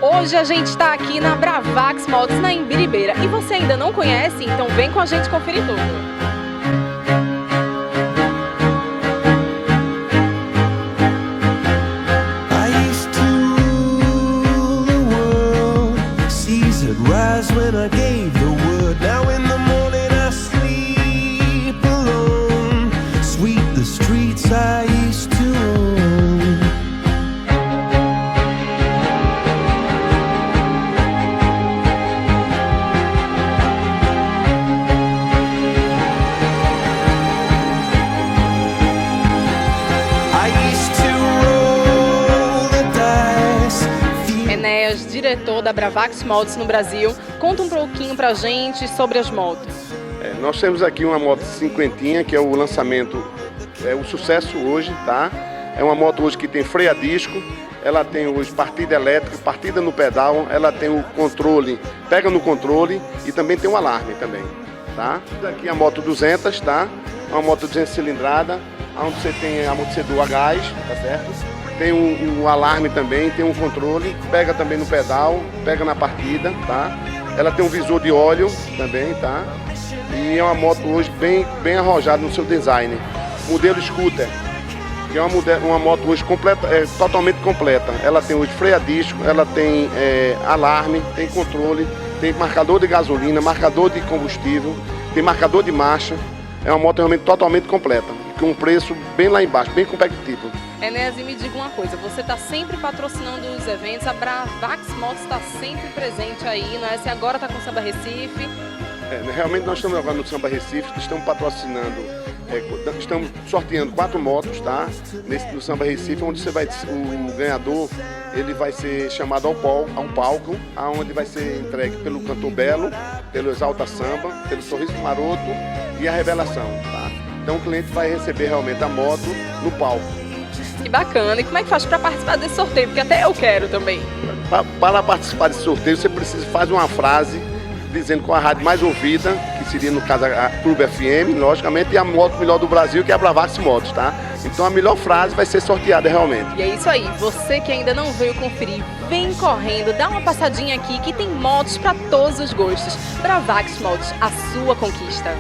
Hoje a gente está aqui na Bravax Motos, na Imbiribeira. E você ainda não conhece? Então vem com a gente conferir tudo. When I gave the word, now in the morning I sleep alone. Sweep the streets I used to own. I used to roll the dice. Enéas, diretor da Bravax Motos no Brasil, conta um pouquinho pra gente sobre as motos. Nós temos aqui uma moto cinquentinha, que é o lançamento, é o sucesso hoje, tá? É uma moto hoje que tem freio a disco, ela tem hoje partida elétrica, partida no pedal, ela tem o controle, pega no controle e também tem um alarme também, tá? Aqui a moto 200, tá? Uma moto 200 cilindrada, onde você tem amortecedor a gás, tá certo? Tem um alarme também, tem um controle, pega também no pedal, pega na partida, tá? Ela tem um visor de óleo também, tá? E é uma moto hoje bem arrojada no seu design. Modelo Scooter, que é uma moto hoje completa, totalmente completa. Ela tem hoje freio a disco, ela tem alarme, tem controle, tem marcador de gasolina, marcador de combustível, tem marcador de marcha. É uma moto realmente totalmente completa, com um preço bem lá embaixo, bem competitivo. Enéas, e me diga uma coisa, você está sempre patrocinando os eventos, a Bravax Motos está sempre presente aí, não é? Você agora está com o Samba Recife. Realmente nós estamos agora no Samba Recife, estamos patrocinando, estamos sorteando 4 motos, tá? No Samba Recife, onde o ganhador ele vai ser chamado ao palco, onde vai ser entregue pelo Cantor Belo, pelo Exalta Samba, pelo Sorriso Maroto e a Revelação, tá? Então o cliente vai receber realmente a moto no palco. Que bacana! E como é que faz para participar desse sorteio? Porque até eu quero também. Para participar desse sorteio, você precisa fazer uma frase dizendo qual a rádio mais ouvida, que seria no caso a Clube FM, logicamente, e a moto melhor do Brasil, que é a Bravax Motos, tá? Então a melhor frase vai ser sorteada realmente. E é isso aí, você que ainda não veio conferir, vem correndo, dá uma passadinha aqui que tem motos para todos os gostos. Bravax Motos, a sua conquista.